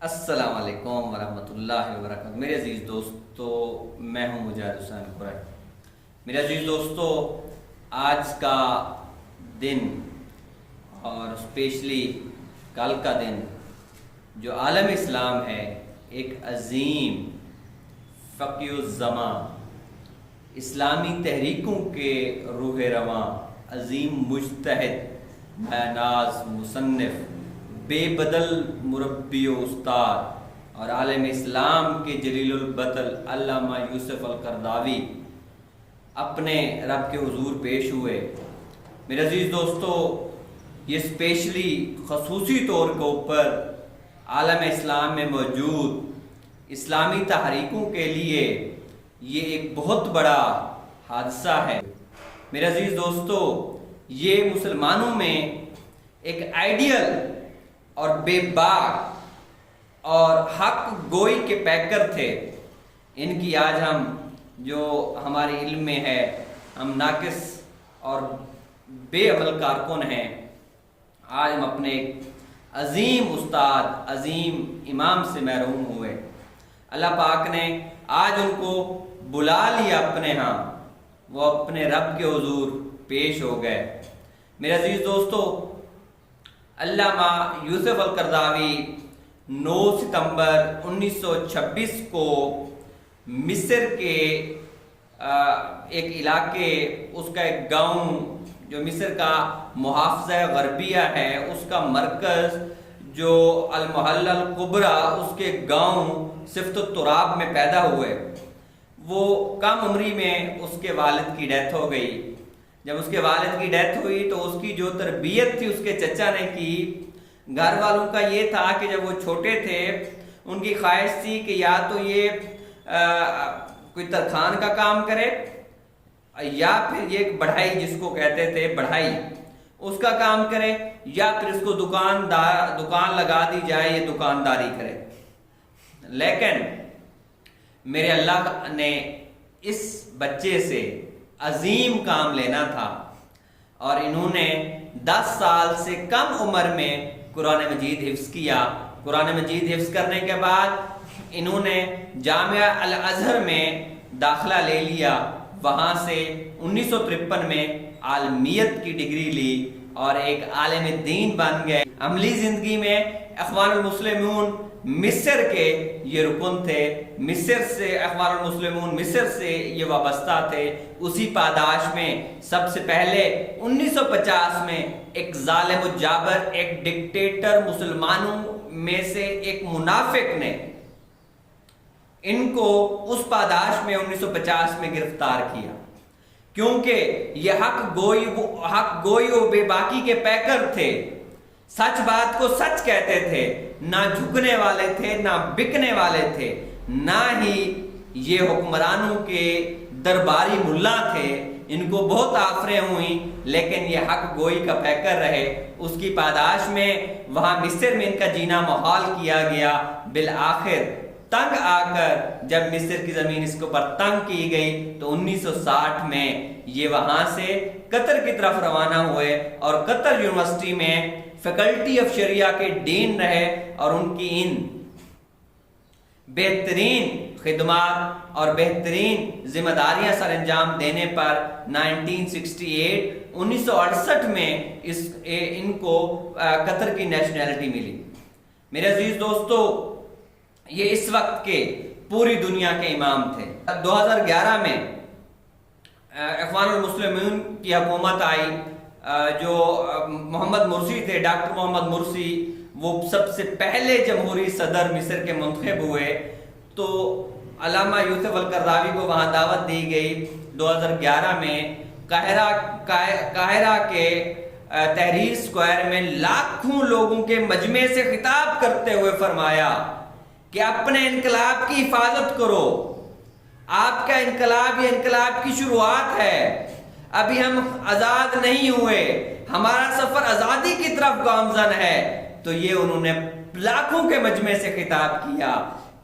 السلام علیکم ورحمۃ اللہ وبرکاتہ۔ میرے عزیز دوستو، میں ہوں مجاہد حسین قریشی۔ میرے عزیز دوستو، آج کا دن اور اسپیشلی کل کا دن جو عالم اسلام ہے، ایک عظیم فقی الزمان، اسلامی تحریکوں کے روح رواں، عظیم مجتہد، ناز مصنف، بے بدل مربی و استاد اور عالم اسلام کے جلیل البطل علامہ یوسف القرضاوی اپنے رب کے حضور پیش ہوئے۔ میرے عزیز دوستو، یہ اسپیشلی خصوصی طور کے اوپر عالم اسلام میں موجود اسلامی تحریکوں کے لیے یہ ایک بہت بڑا حادثہ ہے۔ میرے عزیز دوستو، یہ مسلمانوں میں ایک آئیڈیل اور بے باک اور حق گوئی کے پیکر تھے۔ ان کی آج ہم جو ہمارے علم میں ہے، ہم ناقص اور بے عمل کارکن ہیں۔ آج ہم اپنے ایک عظیم استاد، عظیم امام سے محروم ہوئے۔ اللہ پاک نے آج ان کو بلا لیا اپنے ہاں، وہ اپنے رب کے حضور پیش ہو گئے۔ میرے عزیز دوستو، علامہ یوسف القرضاوی 9 ستمبر 1926 کو مصر کے ایک علاقے، اس کا ایک گاؤں جو مصر کا محافظہ غربیہ ہے، اس کا مرکز جو المحلہ الکبریٰ، اس کے گاؤں صفت التراب میں پیدا ہوئے۔ وہ کم عمری میں اس کے والد کی ڈیتھ ہو گئی۔ جب اس کے والد کی ڈیتھ ہوئی تو اس کی جو تربیت تھی اس کے چچا نے کی۔ گھر والوں کا یہ تھا کہ جب وہ چھوٹے تھے، ان کی خواہش تھی کہ یا تو یہ کوئی ترخان کا کام کرے، یا پھر یہ بڑھائی، جس کو کہتے تھے بڑھائی، اس کا کام کرے، یا پھر اس کو دکان لگا دی جائے، یہ دکانداری کرے۔ لیکن میرے اللہ نے اس بچے سے عظیم کام لینا تھا، اور انہوں نے 10 سال سے کم عمر میں قرآن مجید حفظ کیا۔ قرآن مجید حفظ کرنے کے بعد انہوں نے جامعہ الازہر میں داخلہ لے لیا۔ وہاں سے 1953 میں عالمیت کی ڈگری لی اور ایک عالم دین بن گئے۔ عملی زندگی میں اخوان المسلمون مصر کے یہ رکن تھے، مصر سے اخوان المسلمون مصر سے یہ وابستہ تھے۔ اسی پاداش میں سب سے پہلے 1950 میں ایک ظالم الجابر، ایک ڈکٹیٹر، مسلمانوں میں سے ایک منافق نے ان کو اس پاداش میں 1950 میں گرفتار کیا، کیونکہ یہ حق گوئی و بے باکی کے پیکر تھے۔ سچ بات کو سچ کہتے تھے، نہ جھکنے والے تھے، نہ بکنے والے تھے، نہ ہی یہ حکمرانوں کے درباری ملا تھے۔ ان کو بہت آفریں ہوئیں، لیکن یہ حق گوئی کا پیکر رہے۔ اس کی پاداش میں وہاں مصر میں ان کا جینا محال کیا گیا۔ بالآخر تنگ آ کر جب مصر کی زمین اس کے اوپر تنگ کی گئی تو 1960 میں یہ وہاں سے قطر کی طرف روانہ ہوئے، اور قطر یونیورسٹی میں فیکلٹی آف شریعہ کے ڈین رہے، اور ان کی ان بہترین خدمات اور بہترین ذمہ داریاں سر انجام دینے پر 1968 میں ان کو قطر کی نیشنلٹی ملی۔ میرے عزیز دوستو، یہ اس وقت کے پوری دنیا کے امام تھے۔ 2011 میں اخوان المسلمین کی حکومت آئی، جو محمد مرسی تھے، ڈاکٹر محمد مرسی، وہ سب سے پہلے جمہوری صدر مصر کے منتخب ہوئے۔ تو علامہ یوسف القرضاوی کو وہاں دعوت دی گئی 2011 میں۔ قاہرہ کے تحریر اسکوائر میں لاکھوں لوگوں کے مجمع سے خطاب کرتے ہوئے فرمایا کہ اپنے انقلاب کی حفاظت کرو۔ آپ کا انقلاب یہ انقلاب کی شروعات ہے، ابھی ہم آزاد نہیں ہوئے، ہمارا سفر آزادی کی طرف گامزن ہے۔ تو یہ انہوں نے لاکھوں کے مجمع سے خطاب کیا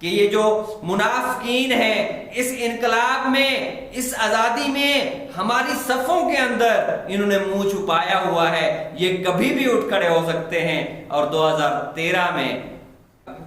کہ یہ جو منافقین ہیں، اس انقلاب میں، اس آزادی میں ہماری صفوں کے اندر انہوں نے منہ چھپایا ہوا ہے، یہ کبھی بھی اٹھ کھڑے ہو سکتے ہیں۔ اور 2013 میں